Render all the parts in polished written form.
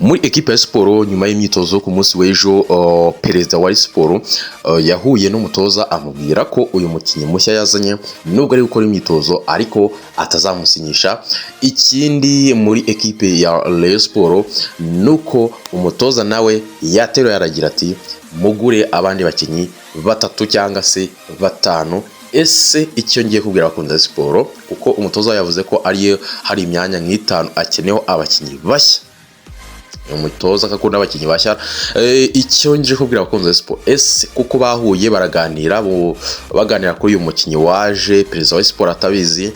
Muri ekipe ya siporo nyuma y'imyitozo ku munsi w'ejo perezida wa siporo yahuye n'umutoza amubwira ko uyu mukinnyi mushya yazanye nubwo ari gukora imyitozo ariko atazamusinyisha. Ikindi muri ekipe ya Rayon Sport nuko umutoza nawe yateruye aragira ati mugure abandi bakinnyi batatu cyangwa se batanu. Ese icyo ngiye kubwira abakunzi siporo kuko umutoza yavuze ko hari imyanya nk'itanu akeneyeho abakinnyi bashya, umutoza akakunda abakinnyi bashya. Icyo nje kubwira abakunzi siporo, ese kuko bahuye baganira kuri uyu mukinnyi waje perezida wa siporo atabizi,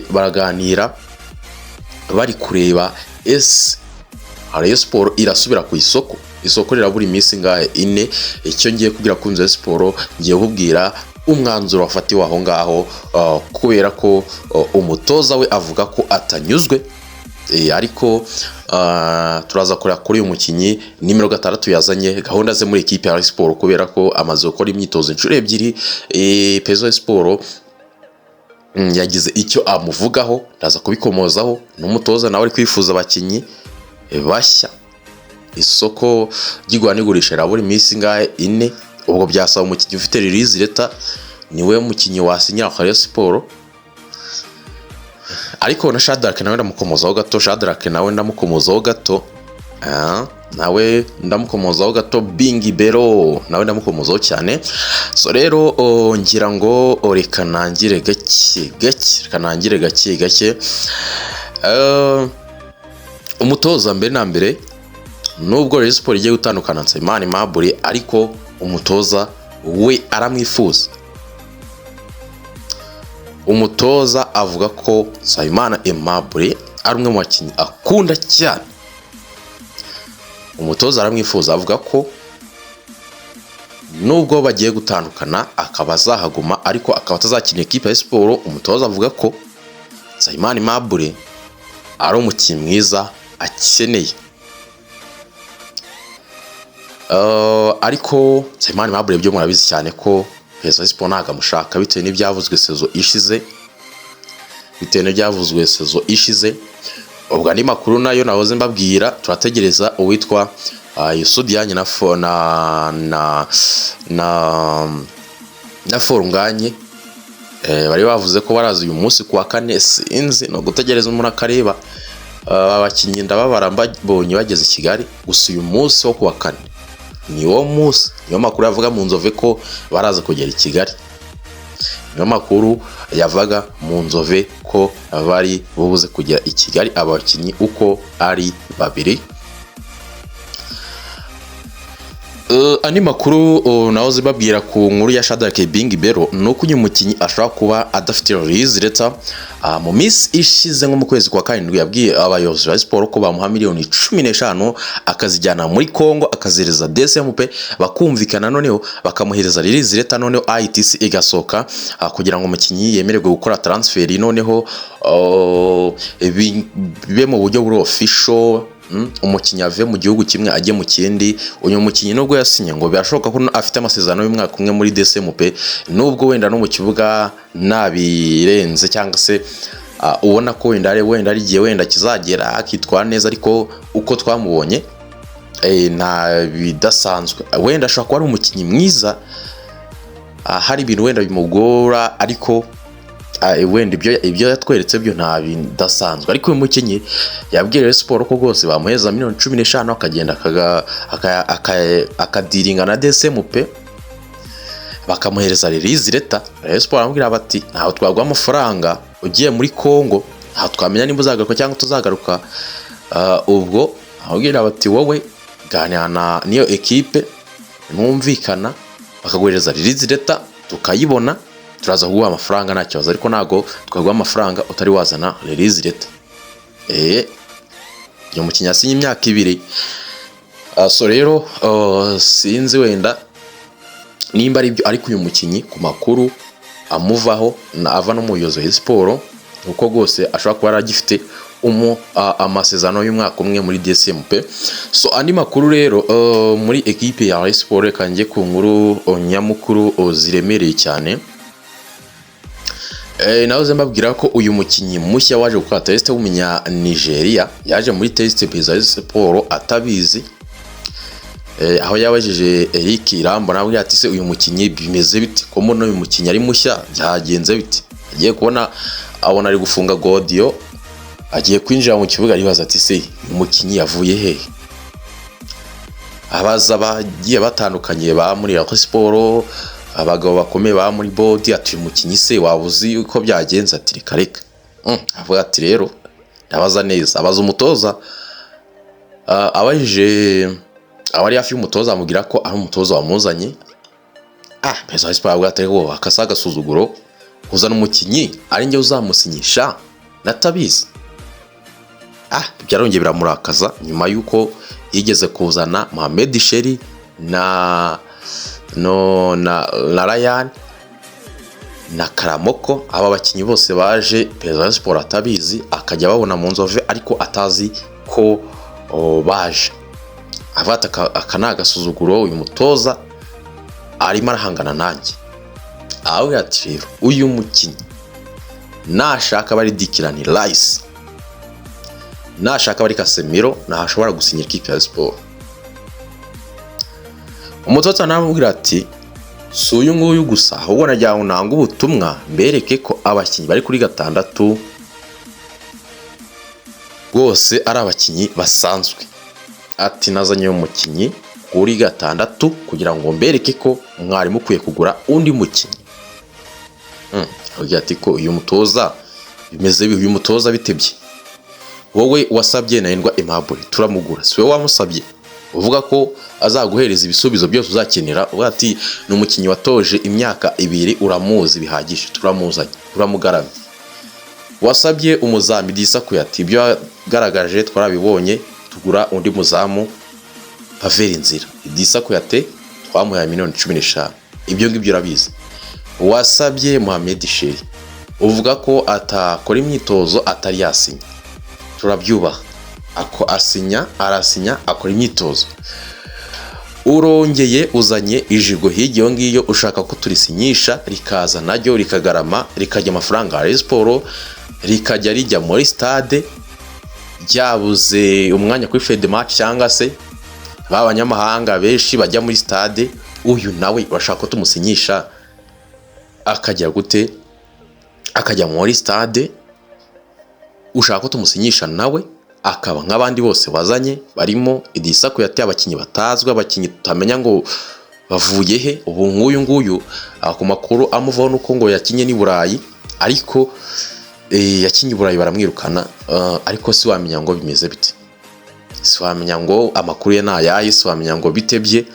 baraganira bari kureba ese Rayon Sport irasubira ku isoko rirabura iminsi ngahe 4. Icyo ngiye kubwira abakunzi siporo, ngiye kubwira umwanzuro wafatiwe aho ngaho, kubera ko umutoza we avuga ko atanyuzwe, ariko turaza kureba kuri uyu mukinnyi nimero 6 yazanye gahunda ze muri ekipe ya siporo, kubera ko amaze gukora imyitozo inshuro 2. Perezida wa siporo yagize icyo amuvugaho, ndaza kubikomozaho. N'umutoza nawe ari kwifuza abakinnyi bashya. Isoko ry'igura n'igurisha rirabura iminsi ngahe 4. Ubwo byasaba umukinnyi ufite release letter niwe mukinnyi wasinya Rayon Sport. Ariko na Shadrack nawe ndamukomozaho gato, nawe ndamukomozaho gato. Bingi Bero nawe ndamukomozaho cyane. So rero ngira ngo reka nangire gake. Umutoza mbere na mbere, nubwo Rayon Sport igiye gutandukana na Nsabimana Aimable, ariko umutoza we aramwifuza. Umutoza avuga ko Nsabimana Aimable ari umwe mu bakinnyi akunda cyane. Umutoza aramwifuza, avuga ko nubwo bagiye gutandukana akaba azahaguma ariko akaba atazakina ekipe ya siporo. Umutoza avuga ko Nsabimana Aimable ari umukinnyi mwiza akeneye. Ariko Nsabimana Aimable byo murabizi cyane ko perezida wa siporo ntago amushaka bitewe n'ibyavuzwe sezo ishize. Ubwo andi makuru nayo nahoze mbabwira, turategereza uwitwa Yusudianye na Forunganye. Bari bavuze ko baraza uyu munsi kuwa 4, sinzi no gutegereza umuntu akareba. Abakinnyi ndababara mbonye bageze i Kigali, gusa uyu munsi wo kuwa 4 niyo makuru yavuga mu Nzove ko baraza kugera i Kigali. Niyo makuru yavaga mu Nzove ko bari bubuze kugera i Kigali abakinnyi uko ari 2. Andi makuru naho zibabwira ku nkuru ya Shadrack Bingi Bero nuko uyu mukinnyi ashobora kuba adafite release letter. Mu minsi ishize nko mu kwezi kwa 7 yabwiye abayobozi ba siporo ko bamuha miliyoni 15 akazijyana muri Kongo akazereza DSMP, bakumvikana noneho bakamuhereza release letter, noneho ITC igasoka kugira ngo umukinnyi yemererwe gukora transfer, noneho bibe mu buryo buri official. Umukinnyi ave mu gihugu kimwe ajye mu kindi. Uyu mukinnyi nubwo yasinye ngo birashoboka ko afite amasezerano y'umwaka umwe muri DSMP, nubwo wenda no mu kibuga nabirenze cyangwa se ubona ko wenda ari giye wenda kizagera akitwara neza, ariko uko twamubonye nta bidasanzwe. Wenda ashobora kuba ari umukinnyi mwiza, hari ibintu wenda bimugora, ariko wenda ibyo yatweretse byo nta bidasanzwe. Ariko uyu mukinnyi yabwiye Rayon Sport ko rwose bamuheza miliyoni 15 akagenda akadiringa na DSMP bakamuhereza release letter. Rayon Sport aramubwira bati ntaho twagwa amafaranga ugiye muri Kongo, ntaho twamenya nimba uzagaruka cyangwa tuzagaruka. Ubwo aramubwira bati wowe ganira niyo ekipe mwumvikana, bakaguhereza release letter tukayibona, turaza kuguha amafaranga nta kibazo, ariko ntago twaguha amafaranga utari wazana release letter. Uyu mukinnyi asinye imyaka 2. So rero sinzi wenda nimba ari byo, ariko uyu mukinnyi ku makuru amuvaho ava no mu yozo ya siporo uko rwose ashobora kuba yaragifite amasezerano y'umwaka umwe muri DSMP. So andi makuru rero muri ekipe ya Rayon Sport kanjye ku nkuru nyamukuru ziremereye cyane. nawe mbabwira ko uyu mukinnyi mushya waje gukora test w'umunya Nigeria yaje muri test Peza Sport atabizi, aho yabajije Eric Irambo nawe ati se uyu mukinnyi bimeze bite ko muno uyu mukinnyi ari mushya byagenze bite, agiye kubona abona ari gufunga Godio, agiye kwinjira mu kibuga aribaza ati se uyu mukinnyi yavuye he, abaza bagiye batandukanye ba muri Rayon Sport, abagabo bakomeye ba muri bodi, ati uyu mukinnyi se wabuzi uko byagenze, ati reka reka avuga ati rero ndabaza neza, abaza umutoza, abajije abari hafi y'umutoza amubwira ko ari umutoza wamuzanye. Peza Sport avuga ati ngo akasa gasuzuguro kuzana umukinnyi ari njye uzamusinyisha natabizi. Byarongeye biramurakaza nyuma yuko yigeze kuzana Mohamed Sheri na Ryan na Karamoko, aba bakinnyi bose baje Peza Sport atabizi, akajya babona mu nzove ariko atazi ko baje. Avata akana gasuzuguro uyu mutoza arimo arahangana nanjye. Aho ati rero uyu mukinnyi nashaka bari Dikirani Rice, nashaka bari Casemiro, ntashobora gusinyira ikipe ya Sport. Umutoza namubwira ati si uyu nguyu gusa, ahubwo najya unanga ubutumwa mbereke ko abakinnyi bari kuri 6 rwose ari abakinnyi basanzwe. Ati nazanye umukinnyi kuri 6 kugira ngo mbereke ko mwari mukwiye kugura undi mukinnyi. Avuga ati ko uyu mutoza bimeze uyu mutoza bitebye, wowe wasabye Nahindwa Aimable turamugura, si we wamusabye uvuga ko azaguhereza ibisubizo byose uzakenera. Uvuga ati ni umukinnyi watoje imyaka 2 uramuzi bihagije, turamuzanye turamugaramye. Wasabye umuzamu Idrissa Kuyate, ibyo yagaragaje twarabibonye, tugura undi muzamu Pavel Nzira. Idrissa Kuyate twamuhaye miliyoni 15, ibyo ngibyo urabizi. Wasabye Mohamed Sheri, uvuga ko atakora imyitozo atari yasinya, turabyubaha, ako arasinya akora imyitozo. Urongeye uzanye Ijigo hirya ngiyo ushaka ko turisinyisha rikaza naryo rikagarama rikajya amafaranga ya Sport, rikajya rijya muri stade, ryabuze umwanya kuri Fed match cyangwa se babanyamahanga benshi bajya muri stade. Uyu nawe urashaka ko tumusinyisha akajya gute, akajya muri stade, ushaka ko tumusinyisha nawe akaba nk'abandi bose wazanye barimo Idrissa Kuyate, abakinnyi batazwa, abakinnyi tutamenya ngo bavuye he. Ubu nguyu ku makuru amuvaho nuko ngo yakinye ni Burayi, ariko yakinye Burayi baramwirukana, ariko si wamenya ngo bimeze bite, si wamenya ngo amakuru ye nayaye, si wamenya ngo bitebye.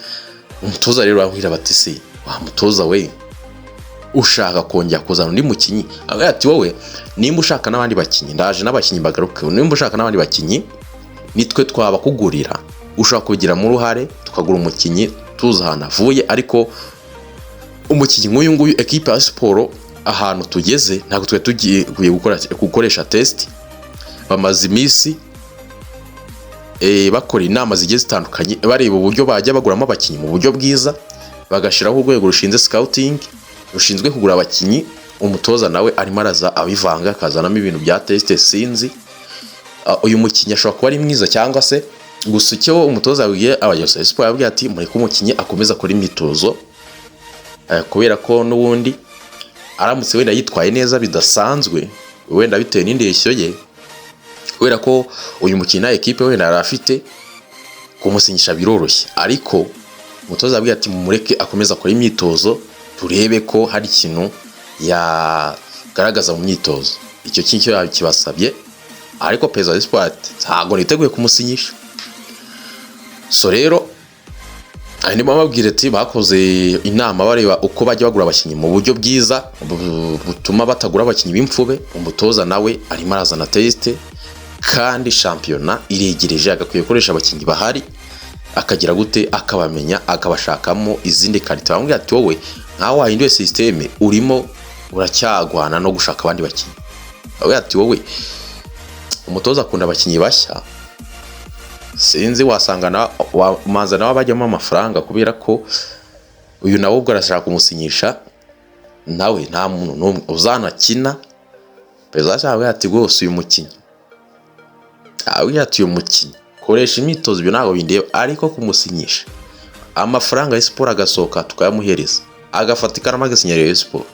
Umutoza rero arahwira bati se wa mutoza we ushaka kongera kuzana undi mukinnyi. Avuga ati wowe nimba ushaka n'abandi bakinnyi ndaje n'abakinnyi bagaruke, nimba ushaka n'abandi bakinnyi nitwe twabakugurira, ushaka kugira mu ruhare tukagura umukinnyi tuza ahantu avuye. Ariko umukinnyi nk'uyu nguyu equipe ya Sport ahantu tugeze ntabwo twe tugiye gukoresha test. Bamaze iminsi bakora inama zigiye zitandukanye bareba uburyo bajya baguramo abakinnyi mu buryo bwiza, bagashiraho urwego rushinzwe scouting rushinzwe kugura abakinnyi. Umutoza nawe arimo araza abivanga akazanamo ibintu bya test. Sinzi uyu mukinnyi ashobora kuba ari mwiza cyangwa se gusa icyo umutoza yabwiye abayobozi Sport yabwiye ati mureke umukinnyi akomeza akora imyitozo, kubera ko n'ubundi aramutse wenda yitwaye neza bidasanzwe, wenda bitewe n'indeshyo ye, kubera ko uyu mukinnyi na equipe wenda arafite kumusinyisha biroroshye. Ariko umutoza yabwiye ati mureke akomeza akora imyitozo turebe ko hari ikintu yagaragaza mu myitozo. Icyo kintu yakibasabye, ariko Peza Sport ntago niteguye kumusinyisha. So rero ni bamabwire ati bakoze inama bareba uko bajya bagura abakinnyi mu buryo bwiza butuma batagura abakinnyi b'imfube. Umutoza nawe arimo arazana test, kandi shampiyona iregereje, agakwiye gukoresha abakinnyi bahari, akagira gute akabamenya, akabashakamo izindi karita. Bamubwira ati wowe nkaho wahinduye systeme urimo uracyagwana no gushaka abandi bakinnyi. Avuga ati wowe umutoza akunda abakinnyi bashya, sinzi wasanga na manza nawe bajyamo amafaranga, kubera ko uyu nawe ubwo arashaka kumusinyisha nawe nta muntu n'umwe uzanakina. Perezida cyangwa ati rwose uyu mukinnyi ati uyu mukinnyi koresha imyitozo, ibyo ntabwo bindeba, ariko kumusinyisha amafaranga ya siporo agasohoka tukayamuhereza agafata ikaramu agasinyira Rayon Sport,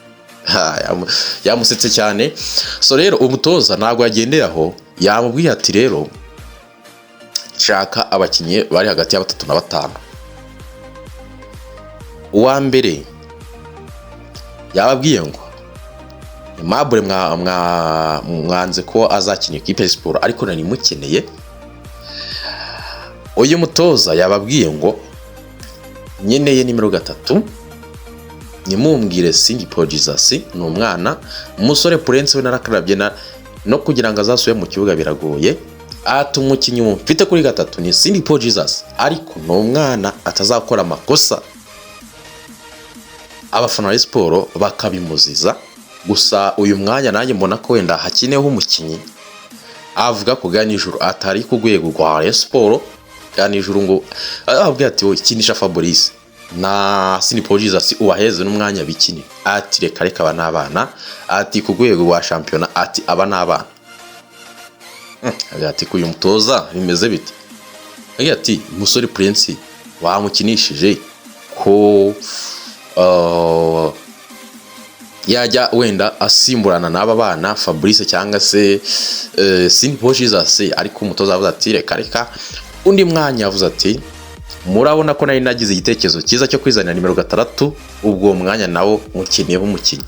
yamusetse cyane. So rero umutoza ntabwo yagenderaho, yamubwiye ati rero shaka abakinnyi bari hagati ya 3 na 5. Uwa mbere yababwiye ngo Aimable mwanze ko azakina ikipe ya siporo ariko nari mukeneye. Uyu mutoza yababwiye ngo nyeneye nimero 3 nimumbwire St Paul Jesus ni umwana, umusore Prince we narakarabye no kugira ngo azasuye mu kibuga biragoye. Ati umukinnyi mfite kuri 3 ni St Paul Jesus, ariko no umwana atazakora amakosa abafana ba siporo bakabimuziza. Gusa uyu mwanya nanjye mbona ko wenda hakineho umukinnyi avuga ko ganijuru atari ku rwego rwa Rayon Sport. Ganijuru ngo ababwira ati wowe kinisha Fabrice na St Paul Jesus ubaheze n'umwanya bikini. Ati reka aba n'abana, ati ku rwego rwa shampiyona, ati aba n'abana. Ati kuyu mutoza bimeze bite? Ati umusore Prince wamukinishije ko yajya wenda asimburana n'aba bana Fabrice cyangwa se St Paul Jesus, ariko umutoza avuze ati reka undi mwanya yavuze ati murabona ko nari nagize igitekerezo cyiza cyo kwizanira nimero 6, ubwo mwanya nawo mukeneye umukinnyi.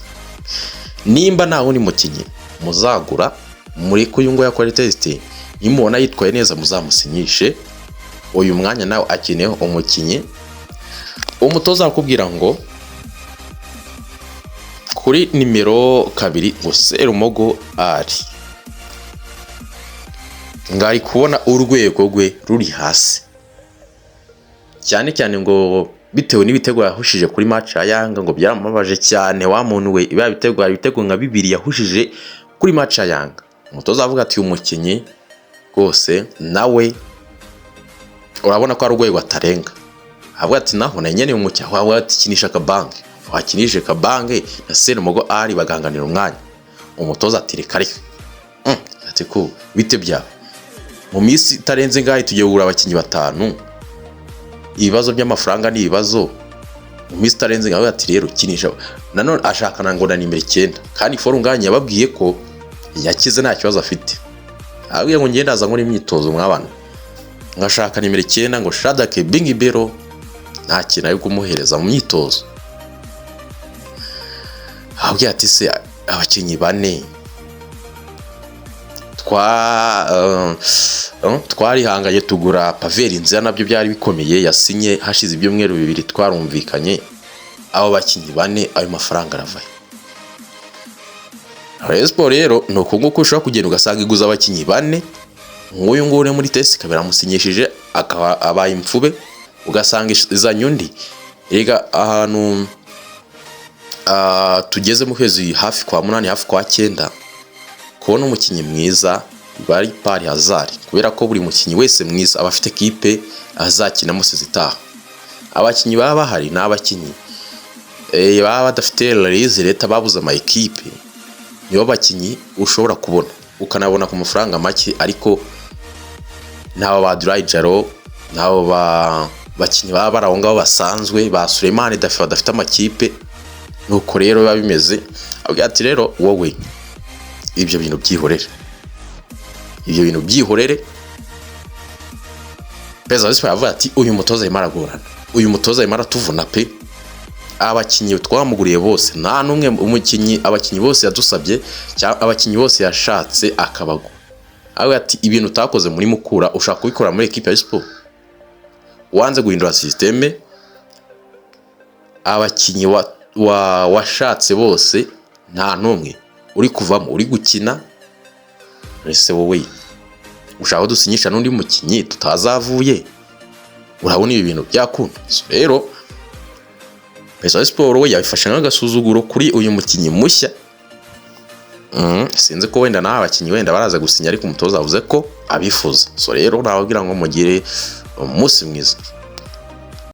Nimba nta wundi mukinnyi muzagura muri kuyungo ya quality test, nimubona yitwaye neza muzamusinyishe. Uyu mwanya nawe akeneye umukinnyi. Umutoza akubwira ngo kuri nimero 2 ngo Serumogo ari ngari kubona urwego rwe ruri hasi cyane ngo bitewe n'ibitego yahushije kuri match ya Yanga, ngo byaramubabaje cyane. Wa muntu we iba ibitego nka 2 yahushije kuri match ya Yanga. Umutoza avuga ati umukinnyi rwose nawe urabona ko ari urwego atarenga. Avuga ati naho nanyene umukinnyi wawe atikinisha Kabange, wakinije Kabange na Serumogo ari baganganira umwanya. Umutoza ati reka ati ko bite bya mu minsi itarenze ngahe tugiye kugura abakinnyi 5, ibibazo by'amafaranga ni ibibazo. Mu minsi itarenze ngahe ati rero kinisha nanone ashakana ngo na nimero 9, kandi foru nganye yababwiye ko yakize nta kibazo afite. Abwiye ngo ngenda aza nkora imyitozo mwabana ngashaka nimero 9 ngo Shadrack Bingibero nta kintu ari kumuhereza mu myitozo. Abwiye ati se abakinnyi 4 twarihanganye tugura Paveri Nzira, nabyo byari bikomeye, yasinye hashize ibyumweru 2 twarumvikanye. Abo bakinnyi 4 ayo mafaranga aravaye. Rayon Sport rero no kunguko ushobora kugenda ugasanga iguza abakinnyi 4, nk'uyu ngure muri test kabera musinyishije akaba abaye imfube, ugasanga izanye undi. Ega ahantu tugeze mu kwezi hafi kwa 8 hafi kwa 9 kubona umukinnyi mwiza bari pari Hazard, kubera ko buri mukinnyi wese mwiza aba afite kipe azakina mu sezitaha. Abakinnyi baba bahari n'abakinnyi baba badafite release leta babuze ama equipe, nibo bakinnyi ushobora kubona ukanabona ku mafaranga make, ariko nabo ba Duraijaro nabo bakinnyi baba barawongaho basanzwe ba Sulemani dafite amakipe. Nuko rero biba bimeze. Abwiye ati rero wowe ibyo bintu byihorere, Perezida Sport avuga ati uyu mutoza yimaragorana, uyu mutoza yimaratuvuna pe. Abakinnyi twamuguriye bose nta numwe umukinnyi, abakinnyi bose yadusabye cyangwa abakinnyi bose yashatse akabago. Avuga ati ibintu utakoze muri Mukura ushaka kubikora muri equipe ya Sport, wanze guhindura systeme. Abakinnyi washatse bose nta numwe uri kuvamo uri gukina. Ese wowe ushaka dusinyisha n'undi mukinnyi tutazavuye, urabona ibi bintu byakunda? Rero Perezida Sport we yabifashe nk'agasuzuguro kuri uyu mukinnyi mushya. Sinzi ko wenda naho abakinnyi wenda baraza gusinya, ariko umutoza avuze ko abifuza. Rero nababwira ngo mugire umunsi mwiza.